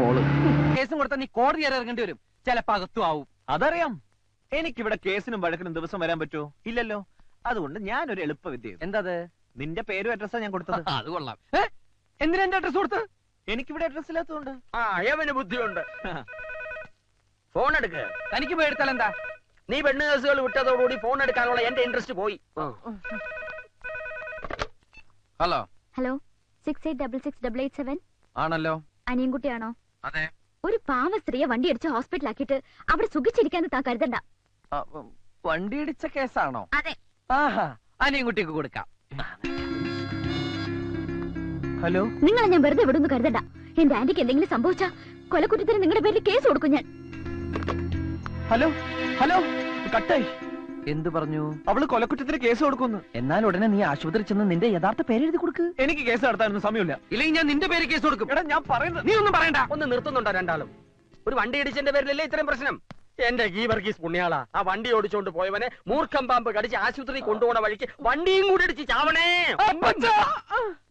മോള് കേസും കൊടുത്താൽ നീ കോടതി വരെ ഇറങ്ങേണ്ടി വരും. ചിലപ്പോ അകത്തും ആവും. അതറിയാം. എനിക്കിവിടെ കേസിനും വഴക്കിനും ദിവസം വരാൻ പറ്റുമോ? ഇല്ലല്ലോ. അതുകൊണ്ട് ഞാനൊരു എളുപ്പ വിദ്യ. എന്താ നിന്റെ പേരും അഡ്രസ്സാ ഞാൻ കൊടുത്തത്. അത് കൊള്ളാം. എന്തിനാ എന്റെ അഡ്രസ് കൊടുത്ത്? എനിക്കിവിടെ അഡ്രസ് ഇല്ലാത്തതുകൊണ്ട്. അയവന് ബുദ്ധിയുണ്ട്. ഫോൺ എടുക്ക്. തനിക്ക് പോയി എടുത്താൽ എന്താ? നീ പെണ്ണ് കേസുകൾ വിട്ടതോടുകൂടി ഫോൺ എടുക്കാനുള്ള എന്റെ ഇൻട്രസ്റ്റ് പോയി. ഹലോ ഹലോ 68668887 ആണല്ലോ. അനിയൻകുട്ടിയാണോ? അതെ. ഒരു പാവ സ്ത്രീയെ വണ്ടി അടിച്ച് ഹോസ്പിറ്റലാക്കിയിട്ട് അവിടെ സുഖിച്ചിരിക്കാന്ന് താൻ കരുതണ്ട. വണ്ടി ഇടിച്ച കേസാണോ? അതെ. ആഹാ, അനിയൻകുട്ടിക്ക് കൊടുക്കാം. ഹലോ, നിങ്ങളെ ഞാൻ വെറുതെ വിടുന്നു കരുതണ്ട. എന്റെ ആന്റിക്ക് എന്തെങ്കിലും സംഭവിച്ചാ കൊലക്കുറ്റത്തിന് നിങ്ങളുടെ പേരിൽ കേസ് കൊടുക്കും ഞാൻ. ഹലോ ഹലോ, കട്ടായി. എന്ത് പറഞ്ഞു? അവള് കൊലക്കുറ്റത്തിന് കേസ് കൊടുക്കുന്നു. എന്നാൽ ഉടനെ നീ ആശുപത്രി ചെന്ന് നിന്റെ യഥാർത്ഥ പേരെഴുതി കൊടുക്ക്. എനിക്ക് കേസ് നടത്താനൊന്നും സമയമില്ല. ഇല്ലെങ്കിൽ ഞാൻ നിന്റെ പേര് കേസ് കൊടുക്കും. എടാ, ഞാൻ പറയുന്നത് നീ ഒന്നും പറയണ്ട. ഒന്ന് നിർത്തുന്നുണ്ടോ രണ്ടാളും? ഒരു വണ്ടി ഇടിച്ചതിന്റെ പേരിലല്ലേ ഇത്രയും പ്രശ്നം? എന്റെ ഗീവർഗീസ് പുണ്യാളാ, ആ വണ്ടി ഓടിച്ചോണ്ട് പോയവനെ മൂർഖം പാമ്പ് കടിച്ച് ആശുപത്രി കൊണ്ടുപോണ വഴിക്ക് വണ്ടിയും കൂടി ഇടിച്ച് ചാവണേ.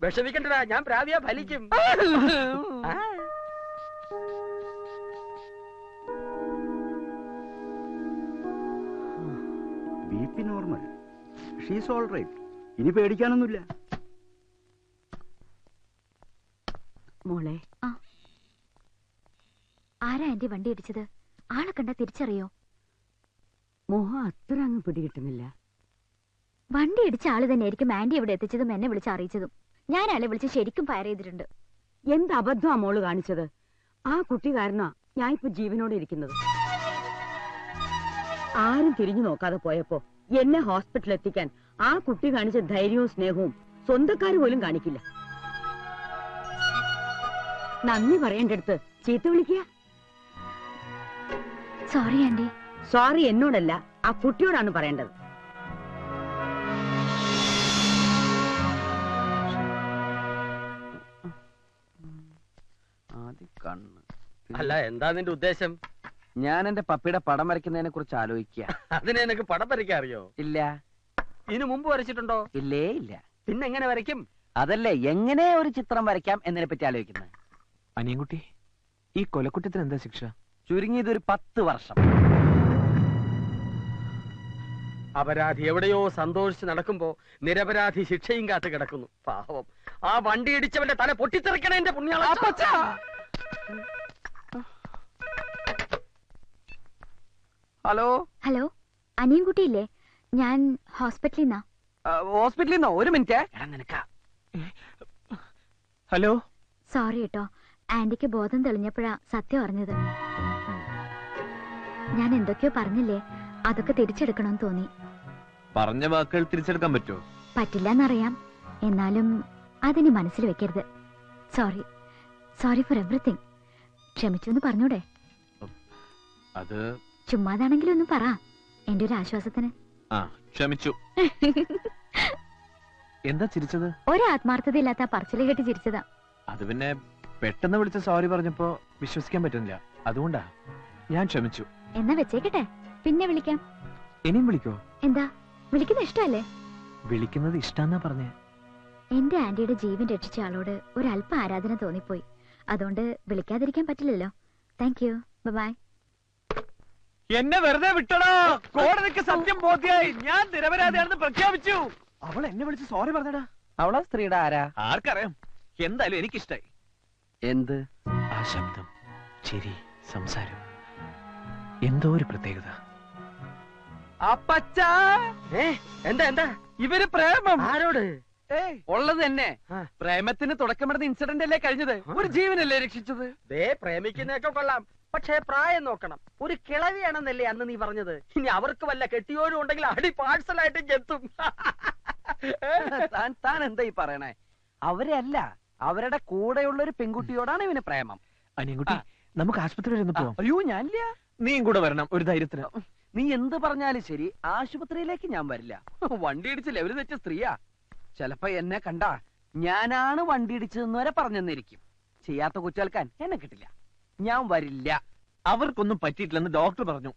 വിഷമിക്കണ്ടടാ, ഞാൻ പ്രാവിയാ ഫലിക്കും. BP normal. She's all right. ഇനി പേടിക്കാനൊന്നുമില്ല. മോളെ, ആരാ ആന്റി വണ്ടി ഇടിച്ചത്? ആളെ കണ്ടാ തിരിച്ചറിയോ? മോഹം അത്ര അങ്ങ് പിടികിട്ടുന്നില്ല. വണ്ടി ഇടിച്ച ആള് തന്നെയായിരിക്കും ആന്റി ഇവിടെ എത്തിച്ചതും എന്നെ വിളിച്ച് അറിയിച്ചതും. ഞാൻ ആളെ വിളിച്ച് ശരിക്കും ഫയർ ചെയ്തിട്ടുണ്ട്. എന്ത് അബദ്ധമാ മോള് കാണിച്ചത്? ആ കുട്ടി കാരണമാ ഞാൻ ഇപ്പൊ ജീവനോടെ ഇരിക്കുന്നത്. ആരും തിരിഞ്ഞു നോക്കാതെ പോയപ്പോ എന്നെ ഹോസ്പിറ്റലിൽ എത്തിക്കാൻ ആ കുട്ടി കാണിച്ച ധൈര്യവും സ്നേഹവും സ്വന്തക്കാര് പോലും കാണിക്കില്ല. നന്ദി പറയേണ്ടടുത്ത് ചീത്ത വിളിക്കുക. Sorry aunty. സോറി എന്നോടല്ല, ആ കുട്ടിയോടാണ് പറയേണ്ടത്. അല്ല, എന്താ നിന്റെ ഉദ്ദേശം? ഞാൻ എന്റെ പപ്പിയുടെ പടം വരയ്ക്കുന്നതിനെ കുറിച്ച് ആലോചിക്കുക. അതിനെ എനിക്ക് പടം വരയ്ക്കാൻ അറിയോ? ഇല്ല. ഇതിനു മുമ്പ് വരച്ചിട്ടുണ്ടോ? ഇല്ലേ ഇല്ല. പിന്നെ എങ്ങനെ വരയ്ക്കും? അതല്ലേ എങ്ങനെ ഒരു ചിത്രം വരയ്ക്കാം എന്നതിനെ പറ്റി ആലോചിക്കുന്നത്. അനിയൻകുട്ടി, ഈ കൊലക്കുറ്റത്തിന് എന്താ ശിക്ഷ? ചുരുങ്ങിയത് ഒരു 10 വർഷം. അപരാധി എവിടെയോ സന്തോഷിച്ച് നടക്കുമ്പോ നിരപരാധി ശിക്ഷയും കാത്ത് കിടക്കുന്നു. പാവം, ആ വണ്ടി ഇടിച്ചവന്റെ തല പൊട്ടിത്തെറിക്കണേ എന്റെ പുണ്യാള. Hello hello, അനിയൻകുട്ടിയില്ലേ? ഞാൻ ഹോസ്പിറ്റലിൽ നിന്നാ. ഹോസ്പിറ്റലിൽ നിന്നോ? ഒരു മിനിറ്റ്. നിനക്കാ. ഹലോ. സോറി കേട്ടോ, ആന്റിക്ക് ബോധം തെളിഞ്ഞപ്പോഴാ സത്യം അറിഞ്ഞത്. ഞാൻ എന്തൊക്കെയോ പറഞ്ഞില്ലേ, അതൊക്കെ തിരിച്ചെടുക്കണമെന്ന് തോന്നി. പറഞ്ഞ വാക്കുകൾ തിരിച്ചെടുക്കാൻ പറ്റുമോ? പറ്റില്ലെന്നറിയാം, എന്നാലും അതിനി മനസ്സിൽ വെക്കരുത്. Sorry, sorry four everything. ക്ഷമിച്ചു എന്ന് പറഞ്ഞൂടെ? അത് ചുമ്മാതാണെങ്കിലും ഒന്നും പറ, എന്റെ ഒരു ആശ്വാസത്തിന്. ക്ഷമിച്ചു. എന്താ ചിരിച്ചത്? ഒരു ആത്മാർത്ഥത ഇല്ലാത്ത പറച്ചില് കേട്ട് ചിരിച്ചതാ. അത് പിന്നെ പെട്ടെന്ന് വിളിച്ച സോറി പറഞ്ഞപ്പോ വിശ്വസിക്കാൻ പറ്റുന്നില്ല, അതുകൊണ്ടാ. ഞാൻ ക്ഷമിച്ചു. എന്നാ വെച്ചേക്കട്ടെ, പിന്നെ വിളിക്കാം. ഇനിയും വിളിക്കോ? എന്താ, വിളിക്കുന്ന ഇഷ്ടമല്ലേ? വിളിക്കുന്നത് ഇഷ്ടാന്നാ പറഞ്ഞേ. എന്റെ ആന്റിയുടെ ജീവൻ രക്ഷിച്ച ആളോട് ഒരു അല്പ ആരാധന തോന്നിപ്പോയി. അതുകൊണ്ട് വിളിക്കാതിരിക്കാൻ പറ്റില്ലല്ലോ. Thank you, bye. എന്നെ വെറുതെ വിട്ടടാ. കോടതിക്ക് സത്യം ബോധ്യായി. ഞാൻ നിരപരാധിയാണെന്ന് പ്രഖ്യാപിച്ചു. അവൾ എന്നെ വിളിച്ച് സോറി പറഞ്ഞടാ. അവളാ സ്ത്രീയുടെ ആരാ? ആർക്കറിയാം. എന്തായാലും എനിക്കിഷ്ടായി. എന്ത്? ആ ശബ്ദം, ചിരി, സംസാരം, എന്തോ ഒരു പ്രത്യേകത. അപ്പച്ചാ, എന്താ എന്താ ഇവര് പ്രേമം. ആരോട്? ഉള്ളത് തന്നെ. പ്രേമത്തിന് തുടക്കമിടുന്ന ഇൻസിഡന്റ് അല്ലേ കഴിഞ്ഞത്? ഒരു ജീവനല്ലേ രക്ഷിച്ചത്? പ്രേമിക്കുന്നതൊക്കെ കൊള്ളാം, പക്ഷേ പ്രായം നോക്കണം. ഒരു കിളവിയാണെന്നല്ലേ അന്ന് നീ പറഞ്ഞത്? ഇനി അവർക്ക് വല്ല കെട്ടിയോരും ഉണ്ടെങ്കിൽ അടി പാഴ്സലായിട്ട് എത്തും. താൻ എന്താ ഈ പറയണേ? അവരെ അല്ല, അവരുടെ കൂടെയുള്ള ഒരു പെൺകുട്ടിയോടാണ് ഇവന് പ്രേമം. അനിയൻകുട്ടി, നമുക്ക് ആശുപത്രി വരെ ഒന്ന് പോവാം. അയ്യോ, ഞാനില്ല. നീയും കൂടെ വരണം, ഒരു ധൈര്യത്തിന്. നീ എന്ത് പറഞ്ഞാലും ശരി, ആശുപത്രിയിലേക്ക് ഞാൻ വരില്ല. വണ്ടി ഇടിച്ച് ലെവല് തെറ്റ സ്ത്രീയാ. ചിലപ്പോ എന്നെ കണ്ടാ ഞാനാണ് വണ്ടി ഇടിച്ചതെന്ന് വരെ പറഞ്ഞെന്നിരിക്കും. ചെയ്യാത്ത കുറ്റേൽക്കാൻ എന്നെ കിട്ടില്ല. ഞാൻ വരില്ല. അവർക്കൊന്നും പറ്റിയിട്ടില്ലെന്ന് ഡോക്ടർ പറഞ്ഞു.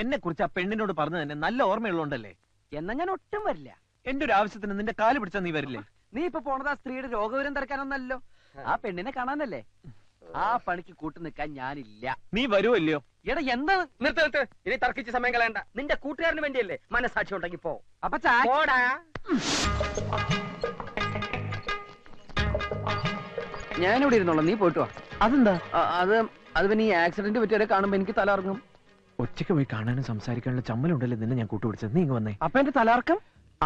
എന്നെ കുറിച്ച് ആ പെണ്ണിനോട് പറഞ്ഞു തന്നെ നല്ല ഓർമ്മയുള്ളോണ്ടല്ലേ. എന്നാ ഞാൻ ഒട്ടും വരില്ല. എന്റെ ഒരു ആവശ്യത്തിന് നിന്റെ കാല് പിടിച്ചാ നീ വരില്ലേ? നീ ഇപ്പൊ പോണത് ആ സ്ത്രീയുടെ രോഗവിവരം തിരക്കാനൊന്നല്ലോ, ആ പെണ്ണിനെ കാണാനല്ലേ. ആ പണിക്ക് കൂട്ടു നിൽക്കാൻ ഞാനില്ല. നീ വരുമല്ലയോ? എടാ എന്താ? നിർത്ത്. ഇനി തർക്കിച്ച് സമയം കളയണ്ട. നിന്റെ കൂട്ടുകാരന് വേണ്ടിയല്ലേ? മനസാക്ഷി ഉണ്ടെങ്കിൽ പോ. അപ്പൊ പോടാ. ഞാനിവിടെ ഇരുന്നോളാം, നീ പോയിട്ട് വാ. അതെന്താ? അത് പിന്നെ ഈ ആക്സിഡന്റ് പറ്റിയവരെ കാണുമ്പോ എനിക്ക് തലർങ്ങും. ഒറ്റയ്ക്ക് പോയി കാണാനും സംസാരിക്കാനുള്ള ചമ്മലുണ്ടല്ലോ നിന്നെ ഞാൻ കൂട്ടുപിടിച്ചത്. നീ ഇങ്ങ് വന്നേ. അപ്പൊ എന്റെ തലർക്കം?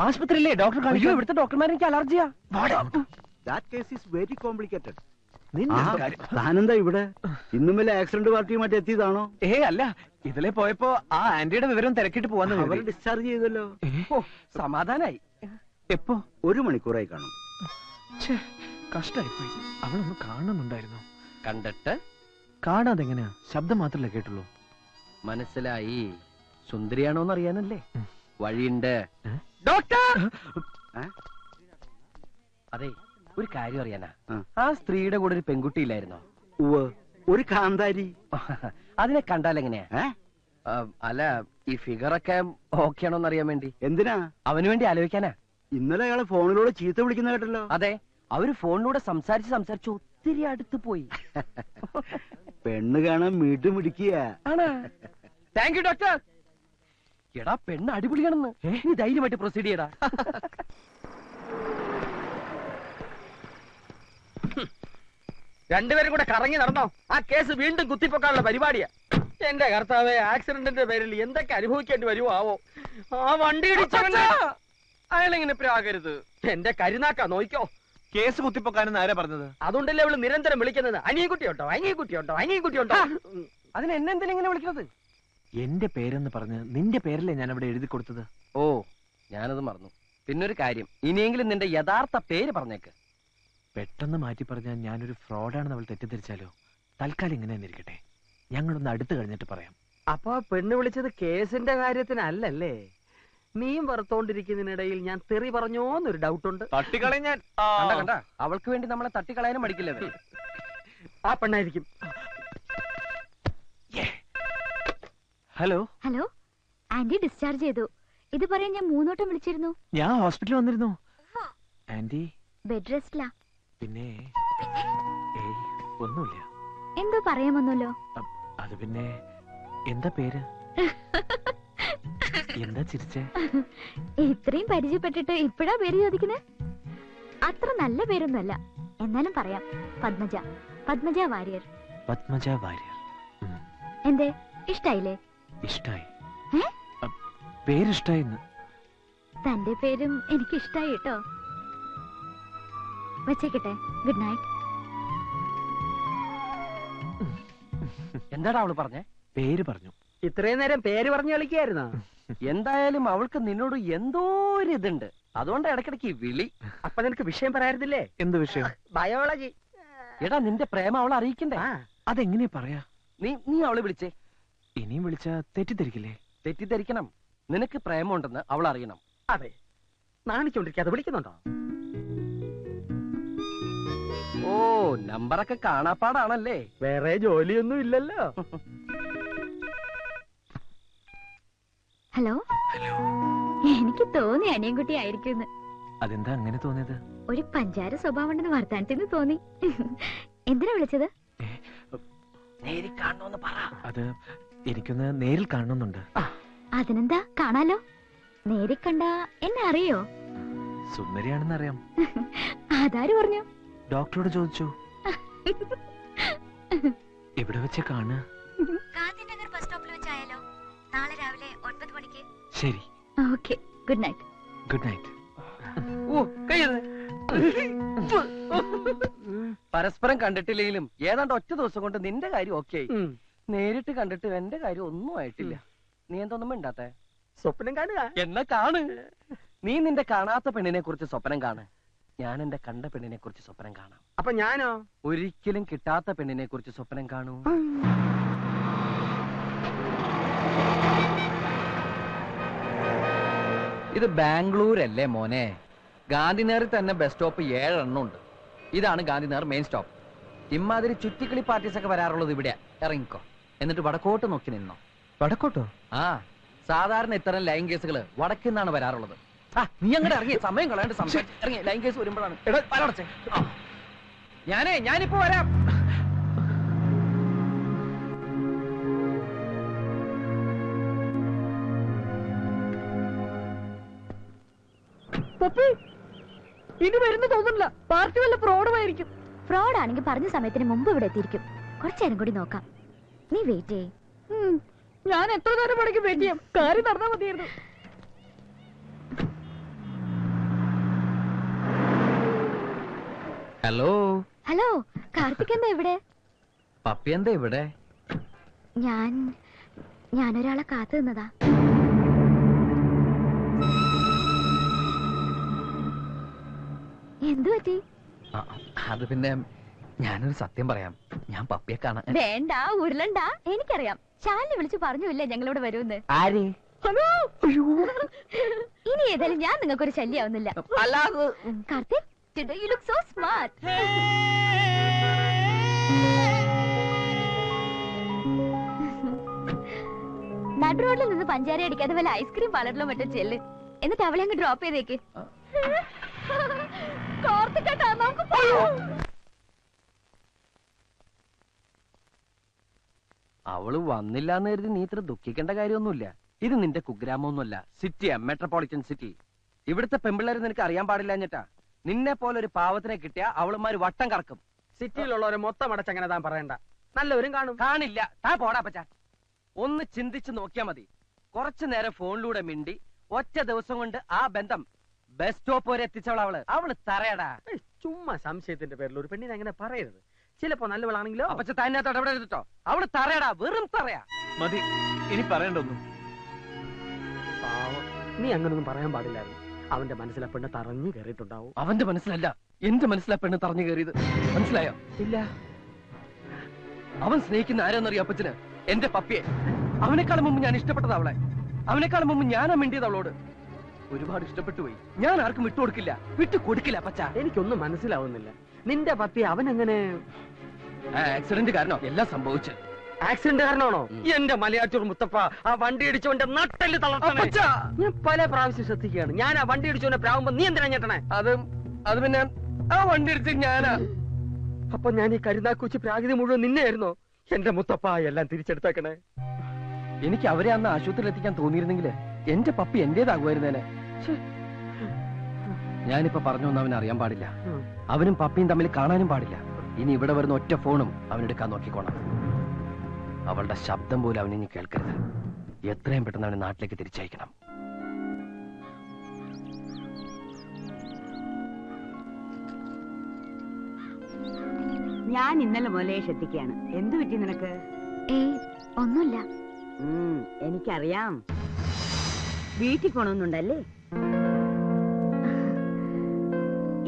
ആശുപത്രിയില്ലേ ഡോക്ടർ അയ്യോ, കാണിക്കോ? ഇവിടുത്തെ ഡോക്ടർമാർ എനിക്ക് അലർജിയാ. That case is very complicated. നിന്റെ ആ, കാര്യം. താനെന്താ ഇവിടെ? ഇന്നും വല്ല ആക്സിഡന്റ് പാർട്ടിയുമായിട്ട് എത്തിയതാണോ? അല്ല, ഇതിലെ പോയപ്പോ ആ ആന്റിയുടെ വിവരം തിരക്കിട്ട് പോവാന്ന് അവരെ കരുതി. ഡിസ്ചാർജ് ചെയ്തല്ലോ. ഓ, സമാധാനായി. എപ്പോ? 1 മണിക്കൂറായി കാണും. കഷ്ടായി പോയി. അവളൊന്ന് കാണുന്നുണ്ടായിരുന്നു. കണ്ടിട്ട് കാണാതെ എങ്ങനെയാ? ശബ്ദം മാത്രല്ലേ കേട്ടുള്ളൂ. മനസ്സിലായി. സുന്ദരിയാണോന്ന് അറിയാനല്ലേ. ഉം. വഴിയുണ്ട്. ഏ? ഡോക്ടർ! ഏ? അതെ, ഒരു കാര്യം അറിയാനാ. ആ. ആ സ്ത്രീയുടെ കൂടെ ഒരു പെൺകുട്ടി ഇല്ലായിരുന്നോ? ഉവ്വ്, ഒരു കാന്താരി. അതിനെ കണ്ടാലെങ്ങനെയാ? ഏ? അല്ല, ഈ ഫിഗറൊക്കെ ഓക്കെ ആണോന്ന് അറിയാൻ വേണ്ടി. എന്തിനാ? അവന് വേണ്ടി ആലോചിക്കാനാ. ഇന്നലെ അയാളെ ഫോണിലൂടെ ചീത്ത വിളിക്കുന്ന കേട്ടല്ലോ. അതെ, അവര് ഫോണിലൂടെ സംസാരിച്ച് ഒത്തിരി അടുത്ത് പോയി. പെണ്ണ് കാണാൻ മീട്ട് മിടിക്കുക. Thank you doctor. എടാ, പെണ്ണ് അടിപൊളിയാണെന്ന്. നീ ധൈര്യമായിട്ട് പ്രൊസീഡ് ചെയ്യടാ. രണ്ടുപേരും കൂടെ കറങ്ങി നടന്നോ? ആ കേസ് വീണ്ടും കുത്തിപ്പൊക്കാനുള്ള പരിപാടിയാ. എന്റെ കർത്താവേ, ആക്സിഡന്റിന്റെ പേരിൽ എന്തൊക്കെ അനുഭവിക്കേണ്ടി വരുമോ ആവോ. ആ വണ്ടി ഇടിച്ചവന് അയാളെങ്ങനെ പ്രാകരുത്. എന്റെ കരുനാക്കാ, നോയിക്കോ. കേസ് കുത്തിപ്പൊക്കാനെന്ന് ആരാ പറഞ്ഞത്? അതുകൊണ്ടല്ലേ അവള് നിരന്തരം വിളിക്കുന്നത്. അനിയൻകുട്ടിയുണ്ടോ, അനിയൻകുട്ടിയുണ്ടോ, അനിയൻകുട്ടിയുണ്ടോ. അതിന് എന്നെന്തിനാ ഇങ്ങനെ വിളിക്കുന്നത്? എന്റെ പേരെന്ന് പറഞ്ഞ് നിന്റെ പേരല്ലേ ഞാൻ അവിടെ എഴുതി കൊടുത്തത്. ഓ, ഞാനത് മറന്നു. പിന്നൊരു കാര്യം, ഇനിയെങ്കിലും നിന്റെ യഥാർത്ഥ പേര് പറഞ്ഞേക്ക്. പെട്ടെന്ന് മാറ്റി പറഞ്ഞാൽ ഞാനൊരു ഫ്രോഡാണെന്ന് അവൾ തെറ്റിദ്ധരിച്ചാലോ? തൽക്കാലം ഇങ്ങനെ തന്നെ ഇരിക്കട്ടെ. ഞങ്ങളൊന്ന് അടുത്ത് കഴിഞ്ഞിട്ട് പറയാം. അപ്പൊ പെണ്ണ് വിളിച്ചത് കേസിന്റെ കാര്യത്തിനല്ലേ? മീൻ വറുത്തോണ്ടിരിക്കുന്നതിനിടയിൽ ഞാൻ തെറി പറഞ്ഞോന്നൊരു ഡൗട്ടുണ്ട്. തട്ടിക്കളയും ഞാൻ. കണ്ട, അവൾക്ക് വേണ്ടി നമ്മളെ തട്ടിക്കളയാനും മടിക്കില്ല അവര്. ആ പെണ്ണായിരിക്കും. ഹലോ. ഹലോ, ആന്റി ഡിസ്ചാർജ് ചെയ്തു. ഇത് പറയാൻ ഞാൻ 3 വട്ടം വിളിച്ചിരുന്നു. ഞാൻ ഹോസ്പിറ്റലിൽ വന്നിരുന്നു. ആന്റി ബെഡ് റെസ്റ്റിലാ. പിന്നെ ഏയ് ഒന്നുമില്ല. എന്തോ പറയാമെന്നല്ലോ. അത് പിന്നെ എന്താ പേര്? എന്താ ചിരിച്ചേ? ഇത്രയും പരിചയപ്പെട്ടിട്ട് ഇപ്പഴാ പേര് ചോദിക്കുന്നത്? അത്ര നല്ല പേരൊന്നുമല്ല, എന്നാലും പറയാം. പത്മജ വാര്യർ. പത്മജ വാര്യർ. എന്തേ, ഇഷ്ടായില്ലേ? ഇഷ്ടായി. ഏ? പേരിഷ്ടായിന്ന്. തന്റെ പേരും എനിക്ക് ഇഷ്ടായി കേട്ടോ. വെച്ചേക്കട്ടെ. Good night. എന്താടാ അവള് പറഞ്ഞേ? പേര് പറഞ്ഞു. ഇത്രയും നേരം പേര് പറഞ്ഞു കളിക്കായിരുന്നോ? എന്തായാലും അവൾക്ക് നിന്നോട് എന്തോ ഒരു ഇതുണ്ട്. അതുകൊണ്ട് ഇടയ്ക്കിടയ്ക്ക് വിളി. അപ്പൊ നിനക്ക് വിഷയം പറയാറില്ലേ? എന്ത് വിഷയം? ബയോളജി. എടാ, നിന്റെ പ്രേമം അവളെ അറിയിക്കണ്ടേ? അതെങ്ങനെയാ പറയാ? നീ അവളെ വിളിച്ചേ. ഇനിയും വിളിച്ചാ തെറ്റിദ്ധരിക്കില്ലേ? തെറ്റിദ്ധരിക്കണം. നിനക്ക് പ്രേമമുണ്ടെന്ന് അവൾ അറിയണം. അതെ, നാണിച്ചോണ്ടിരിക്കാതെ വിളിക്കുന്നുണ്ടോ? ഓ, നമ്പറൊക്കെ കാണാപ്പാടാണല്ലേ. വേറെ ജോലിയൊന്നും ഇല്ലല്ലോ. ഹലോ. എനിക്ക് തോന്നി അനിയൻകുട്ടി ആയിരിക്കും. അതെന്താ അങ്ങനെ തോന്നിയത്? ഒരു പഞ്ചാര സ്വഭാവമുണ്ടെന്ന് വർത്താനത്തിന് തോന്നി. എന്തിനാ വിളിച്ചത്? നേരി കാണണോന്ന് പറ. അത് എനിക്കൊന്ന് നേരിൽ കാണണമെന്നുണ്ട്. അതിനെന്താ, കാണാലോ. നേരിൽ കണ്ട എന്നെ അറിയോ? സുന്ദരിയാണെന്ന് അറിയാം. അതാര് പറഞ്ഞു? ഡോക്ടറോട് ചോദിച്ചു. എവിടെ വെച്ച കാണുക? ഗാന്ധിനഗർ ബസ് സ്റ്റോപ്പിൽ വെച്ചായാലോ? നാളെ രാവിലെ 9 മണിക്ക്. ശരി. Okay, good night. Good night. ഓ, പരസ്പരം കണ്ടിട്ടില്ലെങ്കിലും ഏതാണ്ട് ഒറ്റ ദിവസം കൊണ്ട് നിന്റെ കാര്യം ഓക്കെ ആയി. നേരിട്ട് കണ്ടിട്ട് എന്റെ കാര്യം ഒന്നും ആയിട്ടില്ല. നീ എന്തൊന്നും മിണ്ടാത്തെ? സ്വപ്നം കാണുക. എന്നാ കാണ്. നീ നിന്റെ കാണാത്ത പെണ്ണിനെ കുറിച്ച് സ്വപ്നം കാണ്. ഞാൻ എന്റെ കണ്ട പെണ്ണിനെ കുറിച്ച് സ്വപ്നം കാണാം. അപ്പൊ ഞാനോ? ഒരിക്കലും കിട്ടാത്ത പെണ്ണിനെ കുറിച്ച് സ്വപ്നം കാണൂ. ഇത് ബാംഗ്ലൂരല്ലേ മോനെ? ഗാന്ധിനഗറിൽ തന്നെ ബസ് സ്റ്റോപ്പ് 7 എണ്ണം ഉണ്ട്. ഇതാണ് ഗാന്ധിനഗർ മെയിൻ സ്റ്റോപ്പ്. ഇമാതിരി ചുറ്റിക്കളി പാർട്ടീസ് ഒക്കെ വരാറുള്ളത് ഇവിടെ. ഇറങ്ങിക്കോ, എന്നിട്ട് വടക്കോട്ട് നോക്കി നിന്നോ. വടക്കോട്ടോ? ആ, സാധാരണ ഇത്തരം ലൈൻ കേസുകൾ വടക്കിൽ നിന്നാണ് വരാറുള്ളത്. നീ അങ്ങോട്ട് ഇറങ്ങി, സമയം കളയാണ്ട് സംസാരിച്ച് ഇറങ്ങി. ലൈൻ കേസ് വരുമ്പോഴാണ്. ഞാനിപ്പോ വരാം. പപ്പി ഇനി വരുന്ന തോന്നുന്നില്ല. പാർട്ടി വല്ല ഫ്രോഡുമായിരിക്കും. ഫ്രോഡ് ആണെങ്കിൽ പറഞ്ഞ സമയത്തിന് മുമ്പ് ഇവിടെ എത്തിയിരിക്കും. കുറച്ചേരം കൂടി നോക്കാം. നീ വെയിറ്റ് ചെയ്യ്. ഞാൻ എത്ര നേരം പണിക്ക് വെയിറ്റ് ചെയ്യാം. കാര്യം നടന്നാ മതിയായിരുന്നു. ഹലോ ഹലോ, കാർത്തിക് എന്താ ഇവിടെ? പപ്പി എന്താ ഇവിടെ? ഞാനൊരാളെ കാത്തു നിന്നതാ. എന്തു പറ്റി? അത് പിന്നെ ഞാനൊരു സത്യം പറയാം. ഞാൻ പപ്പിയെ കാണാൻ. വേണ്ട, ഉരുളണ്ട. എനിക്കറിയാം. ശാലിനെ വിളിച്ചു പറഞ്ഞില്ലേ ഞങ്ങളിവിടെ വരുമെന്ന്. ആര്? ഇനി ഏതായാലും ഞാൻ നിങ്ങൾക്കൊരു ശല്യാവുന്നില്ല. അല്ലാതെ Karthik, today you look so smart. നടു റോഡിൽ നിന്ന് പഞ്ചാര അടിക്കാതെ വല്ല ഐസ്ക്രീം പാർലറിലോ മറ്റോ ചെല്ല്. എന്നിട്ട് അവളെ അങ്ങ് ഡ്രോപ്പ് ചെയ്തേക്ക്. കാർത്തികേട്ടാ, നമുക്ക് പോകാം. അവള് വന്നില്ലാന്ന് കരുതി നീ ഇത്ര ദുഃഖിക്കേണ്ട കാര്യമൊന്നുമില്ല. ഇത് നിന്റെ കുഗ്രാമൊന്നുമല്ല, സിറ്റിയാ, മെട്രോപൊളിറ്റൻ സിറ്റി. ഇവിടുത്തെ പെമ്പിള്ളേര് നിനക്ക് അറിയാൻ പാടില്ല എന്നിട്ടാ. നിന്നെ പോലെ ഒരു പാവത്തിനെ കിട്ടിയ അവളുമാര് വട്ടം കറക്കും. സിറ്റിയിലുള്ളവരെ മൊത്തം അടച്ചങ്ങനെ താൻ പറയണ്ട. നല്ലവരും കാണും. കാണില്ല. താ പോടാ പച്ച. ഒന്ന് ചിന്തിച്ച് നോക്കിയാ മതി. കുറച്ചു നേരം ഫോണിലൂടെ മിണ്ടി ഒറ്റ ദിവസം കൊണ്ട് ആ ബന്ധം ബസ് സ്റ്റോപ്പ് വരെ എത്തിച്ചവളവള്. അവള് തറയടാ. ചുമ്മാ സംശയത്തിന്റെ പേരിൽ ഒരു പെണ്ണിനെ അങ്ങനെ പറയരുത്. ചിലപ്പോ നല്ലവളാണെങ്കിലോ. അപ്പച്ച തന്നെ ഇടപെടരുതോ. അവള് തറയടാ, വെറും തറയാ. മതി, ഇനി പറയണ്ടൊന്നും. പാവം, നീ അങ്ങനൊന്നും പറയാൻ പാടില്ലായിരുന്നു. അവന്റെ മനസ്സിലെ പെണ്ണ് തറഞ്ഞു കയറിയിട്ടുണ്ടാവും. അവന്റെ മനസ്സിലല്ല, എന്റെ മനസ്സിലാ പെണ്ണ് തറഞ്ഞു കയറിയത്. മനസ്സിലായോ? ഇല്ല. അവൻ സ്നേഹിക്കുന്ന ആരെന്നറിയോ അപ്പച്ചന്? എന്റെ പപ്പിയെ. അവനെക്കാളും മുമ്പ് ഞാൻ ഇഷ്ടപ്പെട്ടത് അവളെ. അവനെക്കാളും മുമ്പ് ഞാനാ മിണ്ടിയത് അവളോട്. ഒരുപാട് ഇഷ്ടപ്പെട്ടു പോയി. ഞാൻ ആർക്കും വിട്ടുകൊടുക്കില്ല, വിട്ടുകൊടുക്കില്ല പച്ച. എനിക്കൊന്നും മനസ്സിലാവുന്നില്ല. നിന്റെ പപ്പി അവനെങ്ങനെ? ആക്സിഡന്റ് കാരണം എല്ലാം സംഭവിച്ചു. ആക്സിഡന്റ് കാരണമാണോ? എന്റെ മലയാറ്റൂർ മുത്തപ്പ, ആ വണ്ടി ഇടിച്ചോന്റെ നട്ടല് തളർത്തണേ. അപ്പച്ചാ! ഞാൻ പല പ്രാവശ്യം ശ്രദ്ധിക്കുകയാണ്. ഞാൻ ആ വണ്ടി ഇടിച്ചോന്റെ പ്രാവുമ്പോ നീ എന്തിനാ ഞെട്ടണേ? അത് പിന്നെ ആ വണ്ടി ഇടിച്ച് ഞാനാ. അപ്പൊ ഞാൻ ഈ കരുനാക്കുച്ചി പ്രാകൃതി മുഴുവൻ നിന്നെയായിരുന്നോ? എന്റെ മുത്തപ്പ, എല്ലാം തിരിച്ചെടുത്തേക്കണേ. എനിക്ക് അവരെ അന്ന് ആശുപത്രിയിൽ എത്തിക്കാൻ തോന്നിയിരുന്നെങ്കിൽ എന്റെ പപ്പി എന്റേതാകുമായിരുന്നേനെ. ഞാനിപ്പോ പറഞ്ഞൊന്നും അവൻ അറിയാൻ പാടില്ല. അവനും പപ്പിയും തമ്മിൽ കാണാനും പാടില്ല. ഇനി ഇവിടെ വരുന്ന ഒറ്റ ഫോണും അവനെടുക്കാൻ നോക്കിക്കോണം. അവളുടെ ശബ്ദം പോലും അവനിനി കേൾക്കരുത്. എത്രയും പെട്ടെന്ന് അവനെ നാട്ടിലേക്ക് തിരിച്ചയക്കണം. ഞാൻ ഇന്നലെ മുതലേ ശ്രദ്ധിക്കുകയാണ്. എന്തു പറ്റി നിനക്ക്? ഏയ്, ഒന്നുമില്ല. എനിക്കറിയാം. വീട്ടിൽ പോണമെന്നുണ്ടല്ലേ?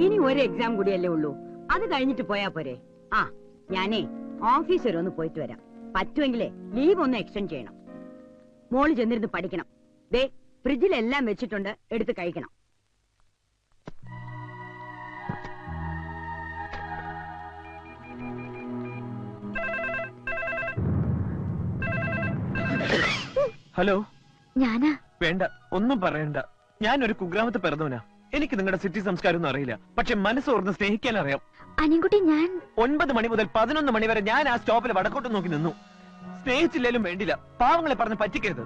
ഇനി ഒരു എക്സാം കൂടിയല്ലേ ഉള്ളൂ. അത് കഴിഞ്ഞിട്ട് പോയാ പോരെ? ആ, ഞാനേ ഓഫീസ് വരെ ഒന്ന് പോയിട്ട് വരാം. പറ്റുമെങ്കിലേ ലീവ് ഒന്ന് എക്സ്റ്റെൻഡ് ചെയ്യണം. മോള് ചെന്നിരുന്ന് പഠിക്കണം. ദേ, ഫ്രിഡ്ജിലെല്ലാം വെച്ചിട്ടുണ്ട്, എടുത്ത് കഴിക്കണം. ഹലോ. ഞാനാ. വേണ്ട, ഒന്നും പറയണ്ട. ഞാനൊരു കുഗ്രാമത്ത് പിറന്നവനാ. എനിക്ക് നിങ്ങളുടെ സിറ്റി സംസ്കാരം ഒന്നും അറിയില്ല. പക്ഷെ മനസ്സോർന്ന് സ്നേഹിക്കാൻ അറിയാം. അനിയൻകുട്ടി, ഞാൻ 9 മണി മുതൽ 11 മണി വരെ ഞാൻ ആ സ്റ്റോപ്പിൽ വടക്കോട്ട് നോക്കി നിന്നു. സ്നേഹിച്ചില്ലേലും വേണ്ടില്ല, പാവങ്ങളെ പറഞ്ഞ് പറ്റിക്കരുത്.